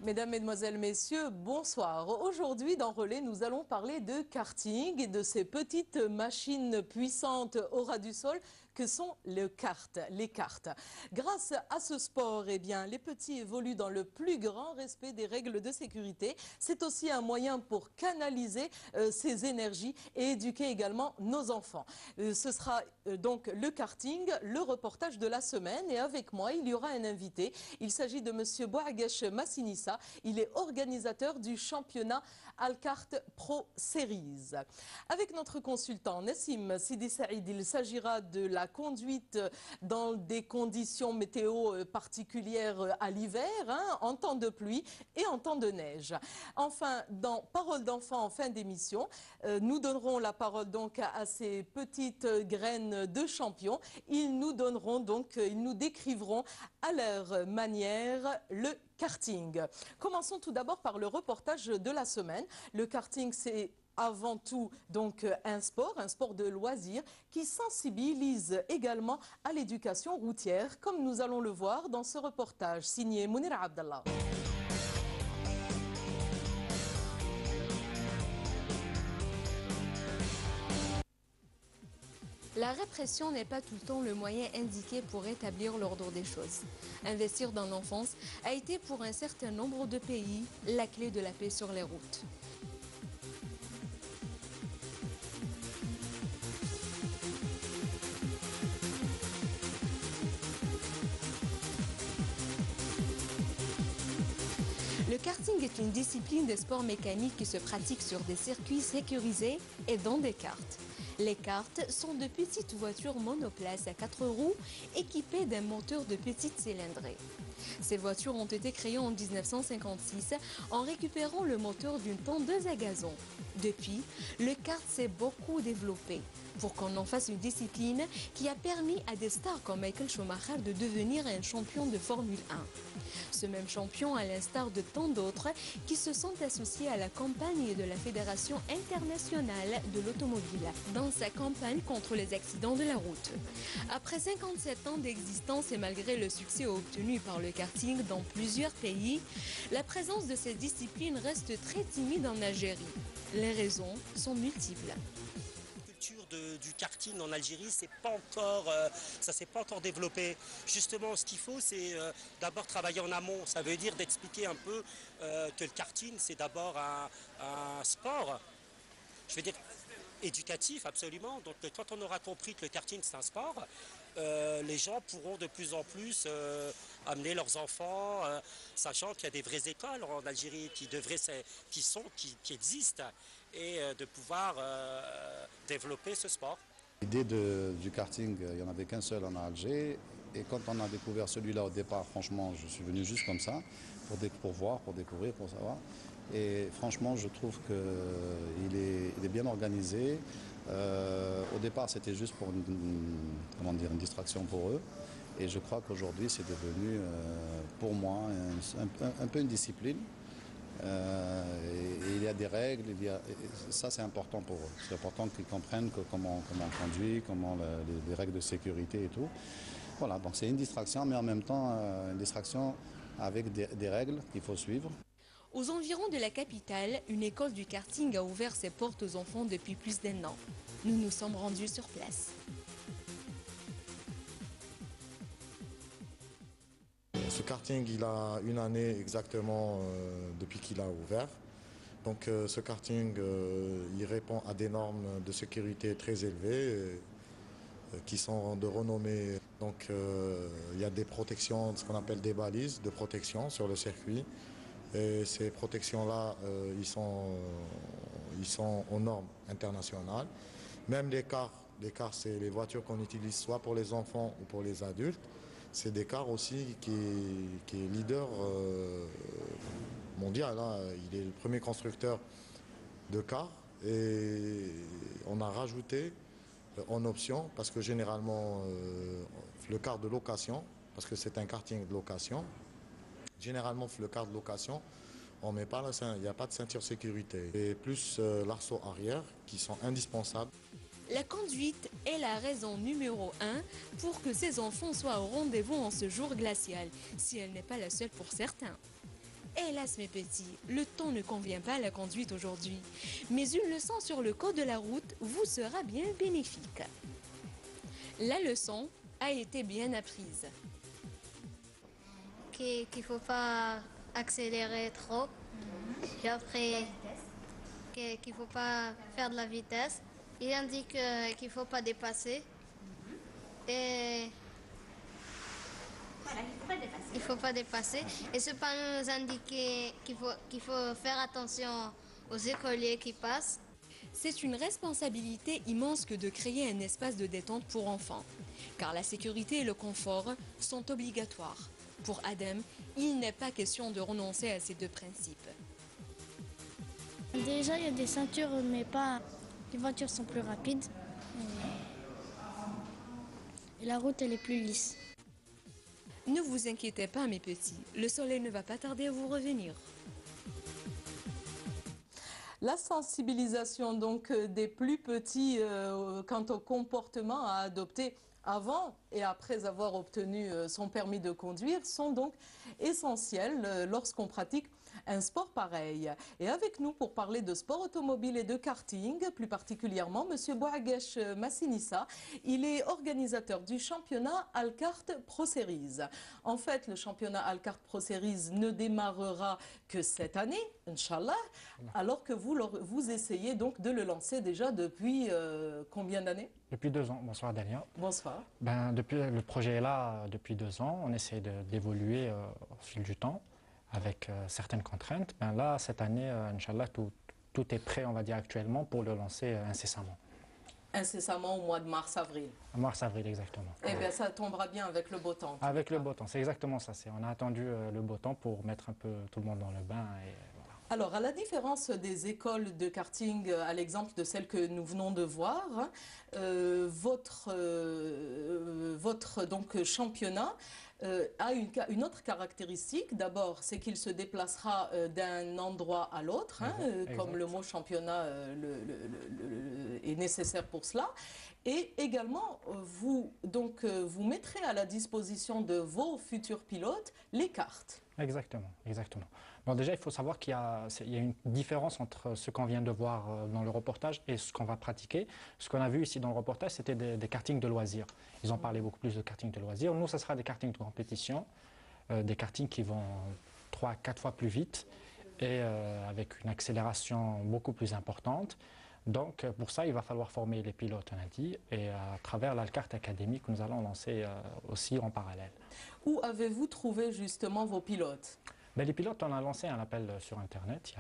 Mesdames, Mesdemoiselles, Messieurs, bonsoir. Aujourd'hui, dans Relais, nous allons parler de karting et de ces petites machines puissantes au ras du sol que sont les karts. Grâce à ce sport, eh bien, les petits évoluent dans le plus grand respect des règles de sécurité. C'est aussi un moyen pour canaliser ces énergies et éduquer également nos enfants. Ce sera donc le karting, le reportage de la semaine. Et avec moi, il y aura un invité. Il s'agit de Monsieur Bouaguesh Massinissa. Il est organisateur du championnat Al-Kart Pro Series. Avec notre consultant Nassim Sidi Saïd, il s'agira de la conduite dans des conditions météo particulières à l'hiver, en temps de pluie et en temps de neige. Enfin, dans Parole d'enfant en fin d'émission, nous donnerons la parole donc à ces petites graines de champions. Ils nous décriveront à leur manière le karting. Commençons tout d'abord par le reportage de la semaine. Le karting, c'est avant tout donc un sport de loisir qui sensibilise également à l'éducation routière, comme nous allons le voir dans ce reportage signé Mounir Abdallah. La répression n'est pas tout le temps le moyen indiqué pour rétablir l'ordre des choses. Investir dans l'enfance a été pour un certain nombre de pays la clé de la paix sur les routes. Le karting est une discipline de sport mécanique qui se pratique sur des circuits sécurisés et dans des karts. Les karts sont de petites voitures monoplaces à 4 roues équipées d'un moteur de petite cylindrée. Ces voitures ont été créées en 1956 en récupérant le moteur d'une tondeuse à gazon. Depuis, le kart s'est beaucoup développé pour qu'on en fasse une discipline qui a permis à des stars comme Michael Schumacher de devenir un champion de Formule 1. Ce même champion, à l'instar de tant d'autres qui se sont associés à la campagne de la Fédération internationale de l'automobile dans sa campagne contre les accidents de la route. Après 57 ans d'existence et malgré le succès obtenu par le karting dans plusieurs pays, la présence de cette discipline reste très timide en Algérie. Les raisons sont multiples. Du karting en Algérie, ça s'est pas encore développé. Justement, ce qu'il faut, c'est d'abord travailler en amont. Ça veut dire d'expliquer un peu que le karting, c'est d'abord un sport, je veux dire, éducatif, absolument. Donc, quand on aura compris que le karting, c'est un sport, les gens pourront de plus en plus amener leurs enfants, sachant qu'il y a des vraies écoles en Algérie qui existent, et de pouvoir développer ce sport. L'idée du karting, il n'y en avait qu'un seul en Alger. Et quand on a découvert celui-là au départ, franchement, je suis venu juste comme ça, pour voir, pour découvrir, pour savoir. Et franchement, je trouve qu'il est bien organisé. Au départ, c'était juste pour une distraction pour eux. Et je crois qu'aujourd'hui, c'est devenu, pour moi, un peu une discipline. Et il y a des règles, ça c'est important pour eux. C'est important qu'ils comprennent comment on conduit, les règles de sécurité et tout. Voilà, donc c'est une distraction, mais en même temps une distraction avec des règles qu'il faut suivre. Aux environs de la capitale, une école du karting a ouvert ses portes aux enfants depuis plus d'1 an. Nous nous sommes rendus sur place. Ce karting, il a 1 année exactement depuis qu'il a ouvert. Donc ce karting, il répond à des normes de sécurité très élevées qui sont de renommée. Donc il y a des protections, ce qu'on appelle des balises de protection sur le circuit. Et ces protections-là, ils sont aux normes internationales. Même les cars, c'est les voitures qu'on utilise soit pour les enfants ou pour les adultes. C'est des cars aussi qui est leader mondial. Il est le premier constructeur de cars et on a rajouté en option, parce que généralement le car de location, parce que c'est un karting de location, généralement le car de location, on met pas il n'y a pas de ceinture sécurité. Et plus l'arceau arrière qui sont indispensables. La conduite est la raison numéro 1 pour que ces enfants soient au rendez-vous en ce jour glacial, si elle n'est pas la seule pour certains. Hélas mes petits, le temps ne convient pas à la conduite aujourd'hui. Mais une leçon sur le code de la route vous sera bien bénéfique. La leçon a été bien apprise. Qu'il ne faut pas accélérer trop. Et après, qu'il ne faut pas faire de la vitesse. Il indique qu'il ne faut pas dépasser. Et Voilà, il ne faut pas dépasser. il ne faut pas dépasser. Et ce panneau nous indique qu'il faut faire attention aux écoliers qui passent. C'est une responsabilité immense que de créer un espace de détente pour enfants, car la sécurité et le confort sont obligatoires. Pour Adam, il n'est pas question de renoncer à ces deux principes. Déjà, il y a des ceintures, mais pas. Les voitures sont plus rapides. Et la route, elle est plus lisse. Ne vous inquiétez pas mes petits, le soleil ne va pas tarder à vous revenir. La sensibilisation donc des plus petits quant au comportement à adopter avant et après avoir obtenu son permis de conduire sont donc essentiels lorsqu'on pratique un sport pareil. Et avec nous pour parler de sport automobile et de karting, plus particulièrement Monsieur Bouaguesh Massinissa, il est organisateur du championnat Alkart Pro Series. En fait, le championnat Alkart Pro Series ne démarrera que cette année, Inch'Allah, alors que vous essayez donc de le lancer déjà depuis combien d'années? Depuis 2 ans. Bonsoir Dalia. Bonsoir. Le projet est là depuis 2 ans. On essaie d'évoluer au fil du temps avec certaines contraintes. Là, cette année, Inch'Allah, tout est prêt, on va dire, actuellement pour le lancer incessamment. Incessamment au mois de mars-avril. Mars-avril, exactement. Eh bien, ça tombera bien avec le beau temps. Avec le beau temps, c'est exactement ça. On a attendu le beau temps pour mettre un peu tout le monde dans le bain. Et voilà. Alors, à la différence des écoles de karting, à l'exemple de celle que nous venons de voir, votre donc, championnat a une autre caractéristique. D'abord, c'est qu'il se déplacera d'un endroit à l'autre, comme le mot championnat est nécessaire pour cela. Et également, vous mettrez à la disposition de vos futurs pilotes les cartes. Exactement, exactement. Bon, déjà, il faut savoir qu'il y a une différence entre ce qu'on vient de voir dans le reportage et ce qu'on va pratiquer. Ce qu'on a vu ici dans le reportage, c'était des kartings de loisirs. Ils ont parlé beaucoup plus de karting de loisirs. Nous, ce sera des kartings de compétition, des kartings qui vont 3 à 4 fois plus vite et avec une accélération beaucoup plus importante. Donc, pour ça, il va falloir former les pilotes, on a dit, et à travers l'Alkart Academy que nous allons lancer aussi en parallèle. Où avez-vous trouvé justement vos pilotes? Les pilotes, on a lancé un appel sur Internet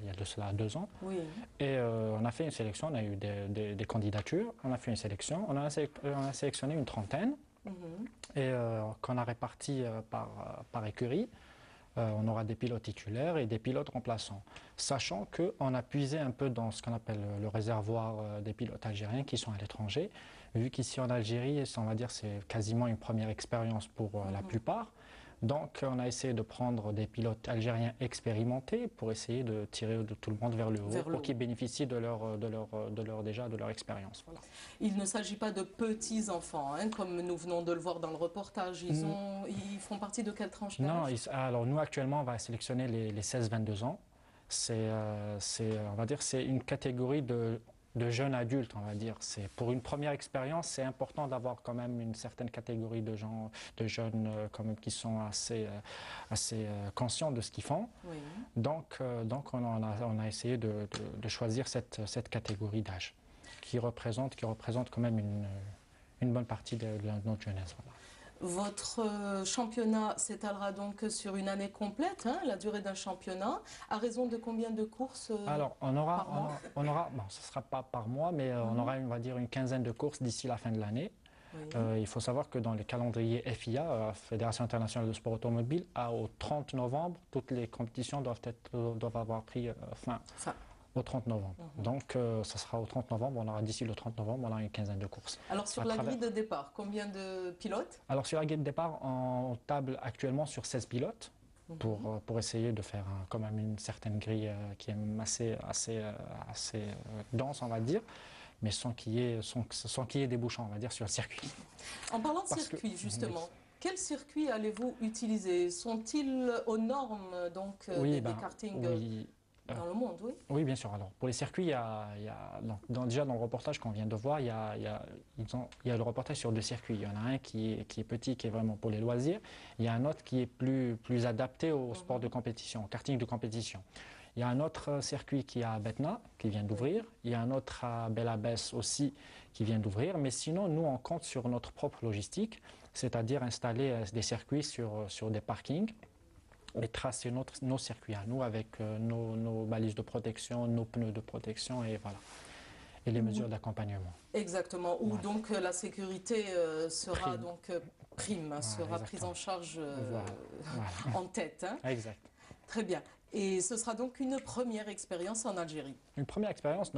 il y a de cela 2 ans. Oui. Et on a fait une sélection, on a eu des candidatures, on a fait une sélection, on a sélectionné une trentaine et qu'on a réparti par écurie. On aura des pilotes titulaires et des pilotes remplaçants. Sachant qu'on a puisé un peu dans ce qu'on appelle le réservoir des pilotes algériens qui sont à l'étranger. Vu qu'ici en Algérie, on va dire c'est quasiment une première expérience pour la plupart. Donc on a essayé de prendre des pilotes algériens expérimentés pour essayer de tirer tout le monde vers le haut, pour qu'ils bénéficient de leur expérience. Voilà. Il ne s'agit pas de petits enfants, comme nous venons de le voir dans le reportage. Ils font partie de quelle tranche d'âge? Non, alors nous actuellement on va sélectionner les 16-22 ans. On va dire c'est une catégorie de jeunes adultes, on va dire. Pour une première expérience, c'est important d'avoir quand même une certaine catégorie de jeunes quand même, qui sont assez conscients de ce qu'ils font. Oui. Donc on a essayé de choisir cette catégorie d'âge qui représente quand même une bonne partie de notre jeunesse. Voilà. Votre championnat s'étalera donc sur une année complète, la durée d'un championnat, à raison de combien de courses Alors, par mois bon, ce ne sera pas par mois, mais on aura, on va dire, une quinzaine de courses d'ici la fin de l'année. Oui. Il faut savoir que dans le calendrier FIA, Fédération internationale de sport automobile, au 30 novembre, toutes les compétitions doivent avoir pris fin. Au 30 novembre. Donc, ça sera au 30 novembre. D'ici le 30 novembre, on aura une quinzaine de courses. Alors, sur la grille de départ, combien de pilotes? Alors, sur la grille de départ, on table actuellement sur 16 pilotes pour essayer de faire quand même une certaine grille qui est assez dense, on va dire, mais sans qu'il y ait des bouchons, on va dire, sur le circuit. En parlant de circuit, justement, Quels circuits allez-vous utiliser? Sont-ils aux normes donc, des kartings dans le monde, oui? Oui, bien sûr. Alors, pour les circuits, déjà dans le reportage qu'on vient de voir, il y a le reportage sur 2 circuits. Il y en a un qui est petit, qui est vraiment pour les loisirs. Il y a un autre qui est plus adapté au sport de compétition, au karting de compétition. Il y a un autre circuit qui est à Betna, qui vient d'ouvrir. Il y a un autre à Belabès aussi, qui vient d'ouvrir. Mais sinon, nous, on compte sur notre propre logistique, c'est-à-dire installer des circuits sur des parkings et tracer nos circuits à nous avec nos balises de protection, nos pneus de protection et voilà. Et les mesures d'accompagnement. Exactement, où donc la sécurité sera sera prise en charge en tête. Hein. Exact. Très bien. Et ce sera donc une première expérience en Algérie. Une première expérience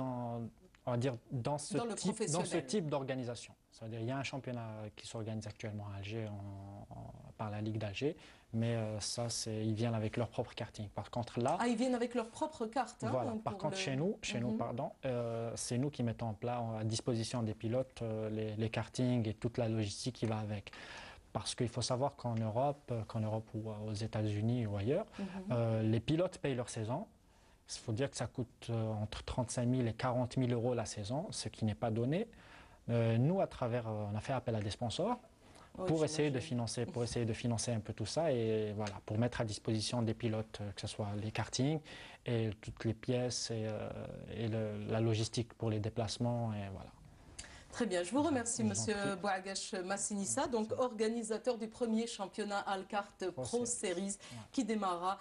on va dire dans ce type d'organisation. C'est-à-dire il y a un championnat qui s'organise actuellement à Alger par la Ligue d'Alger, mais ils viennent avec leur propre karting. Par contre là, ils viennent avec leur propre carte. Voilà. Par contre chez nous, c'est nous qui mettons à disposition des pilotes les kartings et toute la logistique qui va avec. Parce qu'il faut savoir qu'en Europe ou aux États-Unis ou ailleurs, les pilotes payent leur saison. Il faut dire que ça coûte entre 35 000 et 40 000 euros la saison, ce qui n'est pas donné. Nous, on a fait appel à des sponsors pour essayer de financer un peu tout ça et voilà, pour mettre à disposition des pilotes, que ce soit les kartings et toutes les pièces et la logistique pour les déplacements et voilà. Très bien, je vous remercie Monsieur Bouagache Massinissa, donc organisateur du premier championnat Alkart Pro Series qui démarrera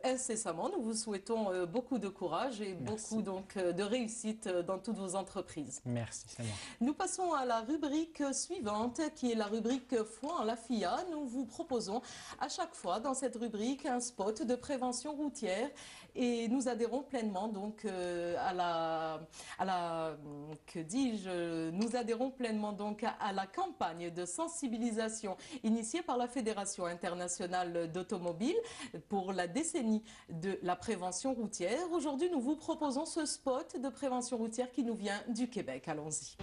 incessamment. Nous vous souhaitons beaucoup de courage et beaucoup donc, de réussite dans toutes vos entreprises. Merci, c'est moi. Nous passons à la rubrique suivante qui est la rubrique Foi en la FIA. Nous vous proposons à chaque fois dans cette rubrique un spot de prévention routière et nous adhérons pleinement donc nous adhérons pleinement donc à la campagne de sensibilisation initiée par la Fédération internationale d'automobile pour la décennie de la prévention routière. Aujourd'hui, nous vous proposons ce spot de prévention routière qui nous vient du Québec. Allons-y.